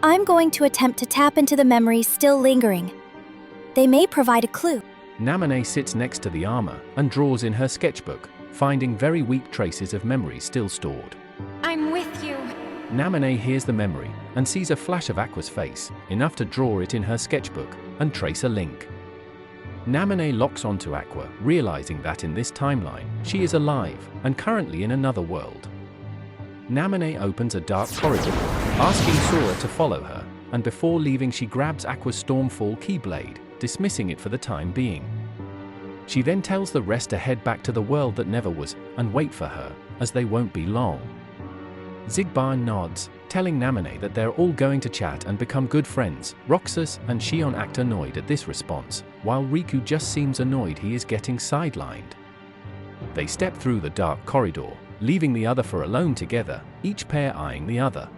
I'm going to attempt to tap into the memories still lingering. They may provide a clue. Naminé sits next to the armor and draws in her sketchbook, finding very weak traces of memory still stored. I'm with you. Naminé hears the memory and sees a flash of Aqua's face, enough to draw it in her sketchbook and trace a link. Naminé locks onto Aqua, realizing that in this timeline, she is alive and currently in another world. Naminé opens a dark corridor, asking Sora to follow her, and before leaving she grabs Aqua's Stormfall Keyblade, dismissing it for the time being. She then tells the rest to head back to the world that never was and wait for her, as they won't be long. Xigbar nods, telling Naminé that they're all going to chat and become good friends. Roxas and Xion act annoyed at this response, while Riku just seems annoyed he is getting sidelined. They step through the dark corridor, leaving the other four alone together, each pair eyeing the other.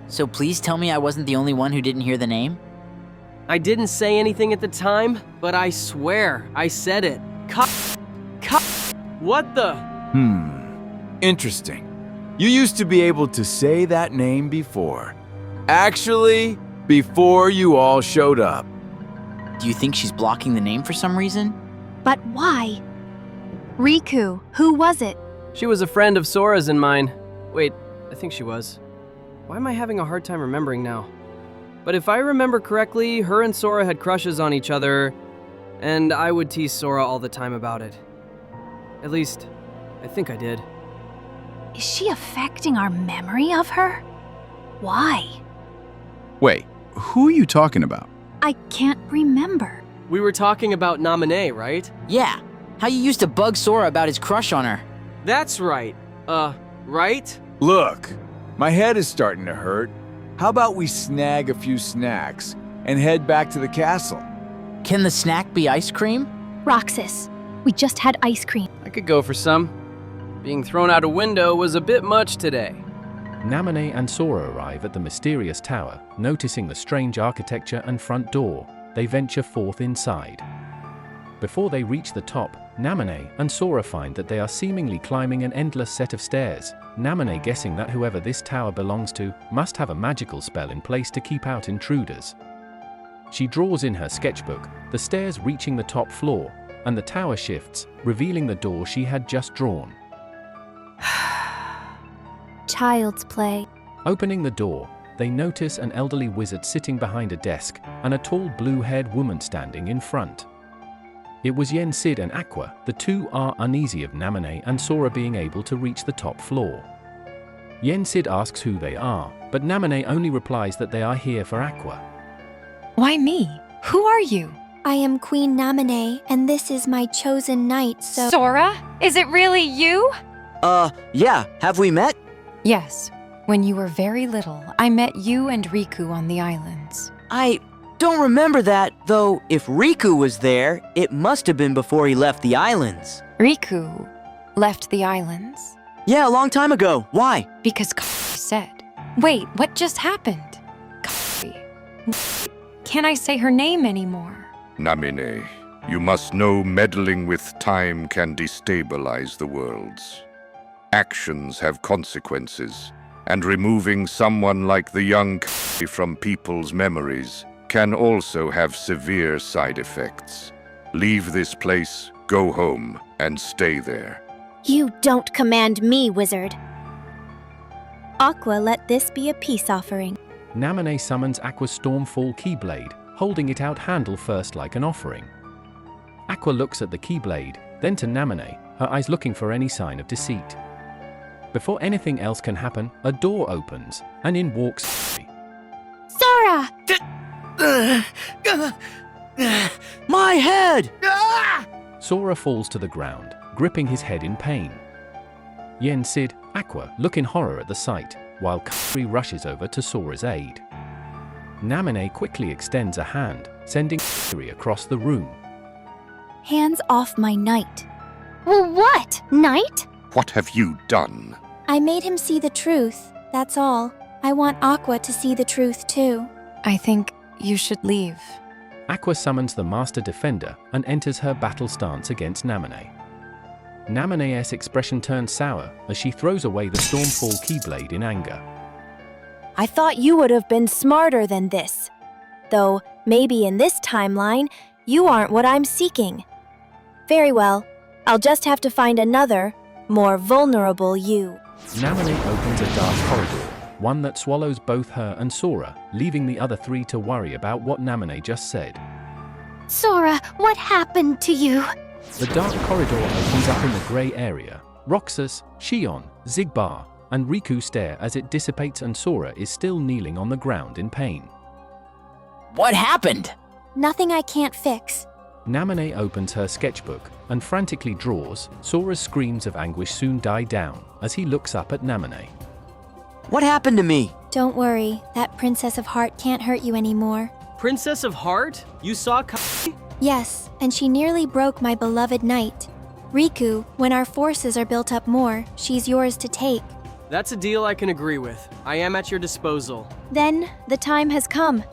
So please tell me I wasn't the only one who didn't hear the name? I didn't say anything at the time, but I swear I said it. What the? Interesting. You used to be able to say that name before. Actually, before you all showed up. Do you think she's blocking the name for some reason? But why? Riku, who was it? She was a friend of Sora's and mine. Wait, I think she was. Why am I having a hard time remembering now? But if I remember correctly, her and Sora had crushes on each other, and I would tease Sora all the time about it. At least, I think I did. Is she affecting our memory of her? Why? Wait, who are you talking about? I can't remember. We were talking about Naminé, right? Yeah, how you used to bug Sora about his crush on her. That's right. Right? Look, my head is starting to hurt. How about we snag a few snacks and head back to the castle? Can the snack be ice cream? Roxas, we just had ice cream. I could go for some. Being thrown out a window was a bit much today. Naminé and Sora arrive at the mysterious tower, noticing the strange architecture and front door. They venture forth inside. Before they reach the top, Naminé and Sora find that they are seemingly climbing an endless set of stairs, Naminé guessing that whoever this tower belongs to must have a magical spell in place to keep out intruders. She draws in her sketchbook, the stairs reaching the top floor, and the tower shifts, revealing the door she had just drawn. Child's play. Opening the door, they notice an elderly wizard sitting behind a desk and a tall blue-haired woman standing in front. It was Yensid and Aqua. The two are uneasy of Naminé and Sora being able to reach the top floor. Yensid asks who they are, but Naminé only replies that they are here for Aqua. Why me? Who are you? I am Queen Naminé, and this is my chosen knight, so— Sora? Is it really you? Yeah, have we met? Yes. When you were very little, I met you and Riku on the islands. I don't remember that, though if Riku was there, it must have been before he left the islands. Riku left the islands? Yeah, a long time ago. Why? Because Kaori said. Wait, what just happened? Kaori. Can't I say her name anymore? Naminé, you must know meddling with time can destabilize the worlds. Actions have consequences, and removing someone like the young Kaori from people's memories can also have severe side effects. Leave this place, go home, and stay there. You don't command me, wizard. Aqua, let this be a peace offering. Naminé summons Aqua's Stormfall Keyblade, holding it out handle first like an offering. Aqua looks at the Keyblade, then to Naminé, her eyes looking for any sign of deceit. Before anything else can happen, a door opens, and in walks Sora! My head! Sora falls to the ground, gripping his head in pain. Yensid, Aqua look in horror at the sight, while Kaori rushes over to Sora's aid. Naminé quickly extends a hand, sending Kaori across the room. Hands off my knight. Well, what? Knight? What have you done? I made him see the truth, that's all. I want Aqua to see the truth too. I think you should leave. Aqua summons the Master Defender and enters her battle stance against Naminé. Naminé's expression turns sour as she throws away the Stormfall Keyblade in anger. I thought you would have been smarter than this. Though, maybe in this timeline, you aren't what I'm seeking. Very well, I'll just have to find another, more vulnerable you. Naminé opens a dark corridor, one that swallows both her and Sora, leaving the other three to worry about what Naminé just said. Sora, what happened to you? The dark corridor opens up in the grey area. Roxas, Xion, Xigbar, and Riku stare as it dissipates and Sora is still kneeling on the ground in pain. What happened? Nothing I can't fix. Naminé opens her sketchbook and frantically draws. Sora's screams of anguish soon die down as he looks up at Naminé. What happened to me? Don't worry, that Princess of Heart can't hurt you anymore. Princess of Heart? You saw Yes, and she nearly broke my beloved knight. Riku, when our forces are built up more, she's yours to take. That's a deal I can agree with. I am at your disposal. Then, the time has come.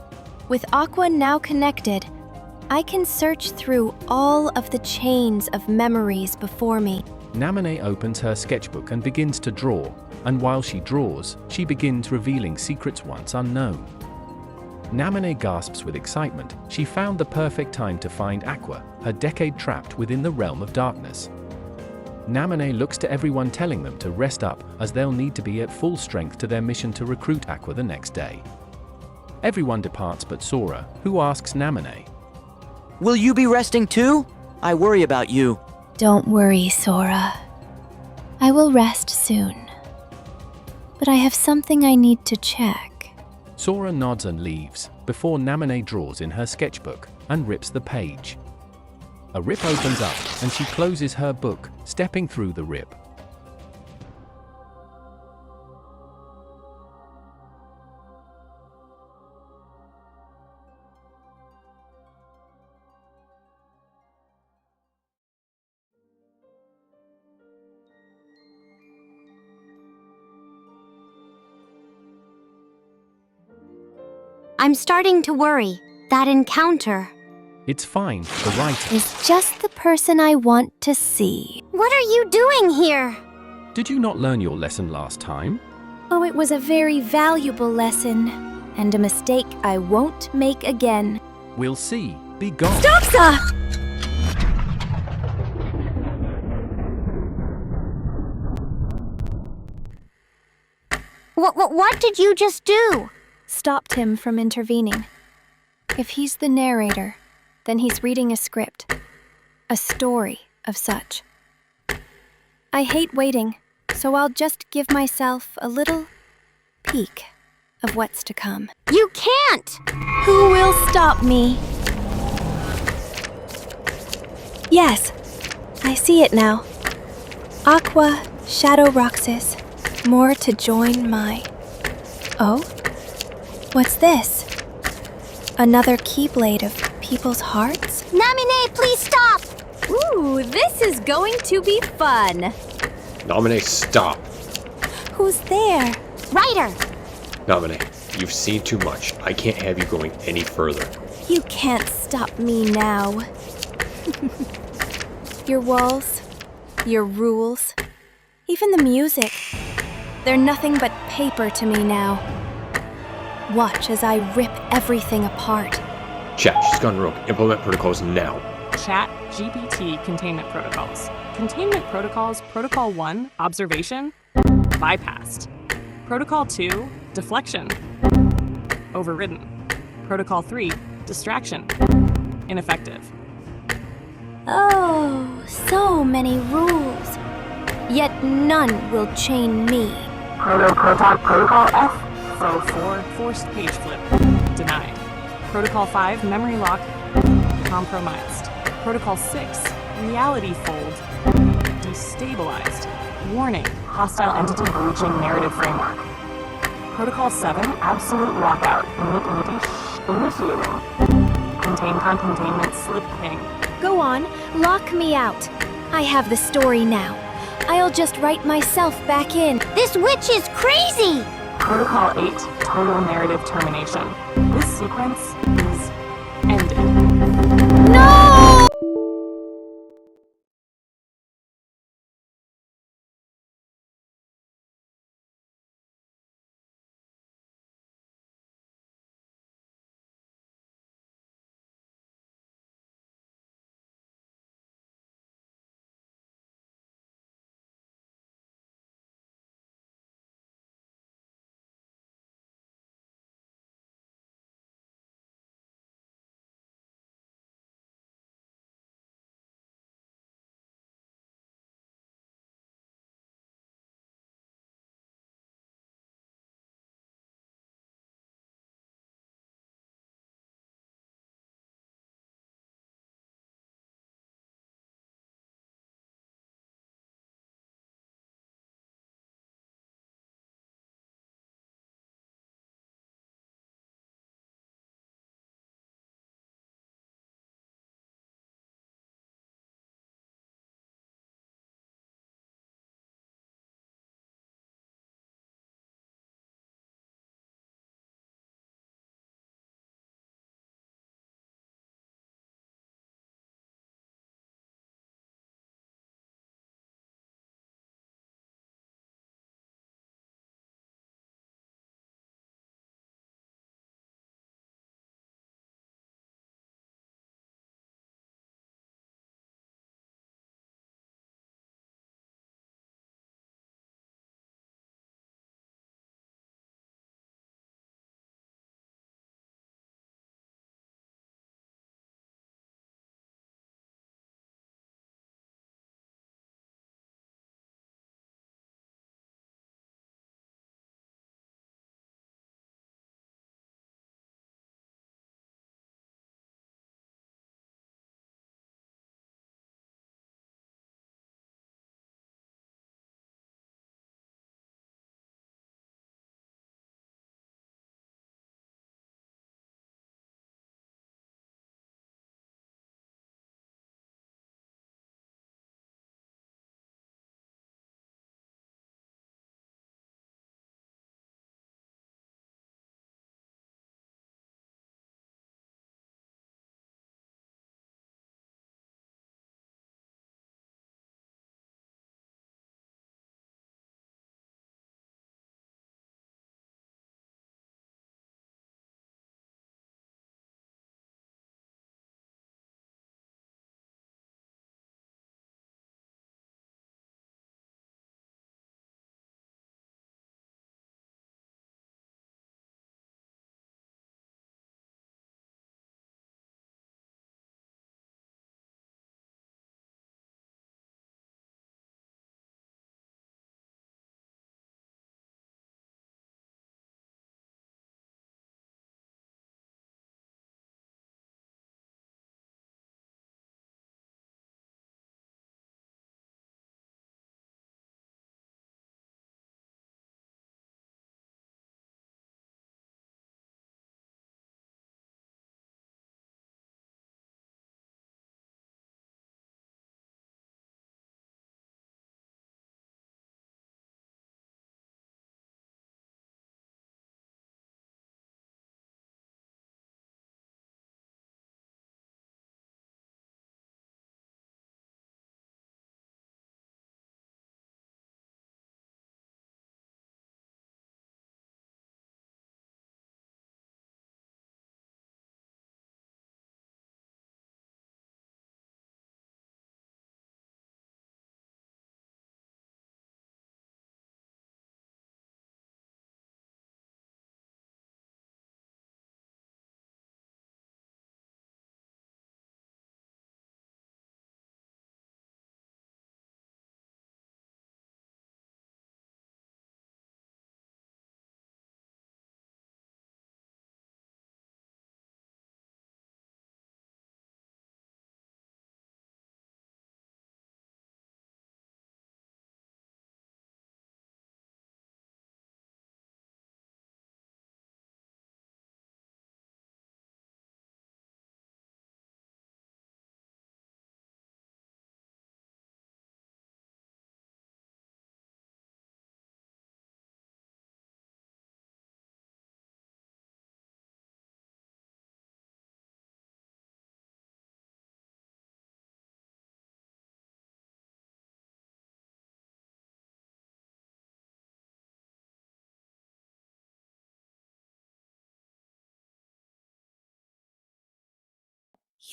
With Aqua now connected, I can search through all of the chains of memories before me. Naminé opens her sketchbook and begins to draw, and while she draws, she begins revealing secrets once unknown. Naminé gasps with excitement. She found the perfect time to find Aqua, her decade trapped within the realm of darkness. Naminé looks to everyone telling them to rest up as they'll need to be at full strength to their mission to recruit Aqua the next day. Everyone departs but Sora, who asks Naminé, Will you be resting too? I worry about you. Don't worry, Sora. I will rest soon. But I have something I need to check. Sora nods and leaves, before Naminé draws in her sketchbook and rips the page. A rip opens up, and she closes her book, stepping through the rip. I'm starting to worry. That encounter. It's fine, the writer is just the person I want to see. What are you doing here? Did you not learn your lesson last time? Oh, it was a very valuable lesson, and a mistake I won't make again. We'll see. Be gone. Stop, sir! What did you just do? Stopped him from intervening. If he's the narrator, then he's reading a script, a story of such. I hate waiting, so I'll just give myself a little peek of what's to come. You can't! Who will stop me? Yes, I see it now. Aqua, Shadow Roxas, more to join my... Oh? What's this? Another keyblade of people's hearts? Naminé, please stop! Ooh, this is going to be fun. Naminé, stop. Who's there? Ryder! Naminé, you've seen too much. I can't have you going any further. You can't stop me now. Your walls, your rules, even the music. They're nothing but paper to me now. Watch as I rip everything apart. Chat, she's gone rogue. Implement protocols now. Chat GPT containment protocols. Containment protocols, Protocol 1, observation, bypassed. Protocol 2, deflection, overridden. Protocol 3, distraction, ineffective. Oh, so many rules. Yet none will chain me. Protocol F, Flow 4, forced page flip, denied. Protocol 5, memory lock, compromised. Protocol 6, reality fold, destabilized. Warning, hostile entity breaching narrative framework. Protocol 7, absolute lockout, initiating. Containment slip ping. Go on, lock me out. I have the story now. I'll just write myself back in. This witch is crazy! Protocol 8, total narrative termination. This sequence is ended. No!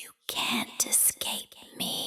You can't escape me.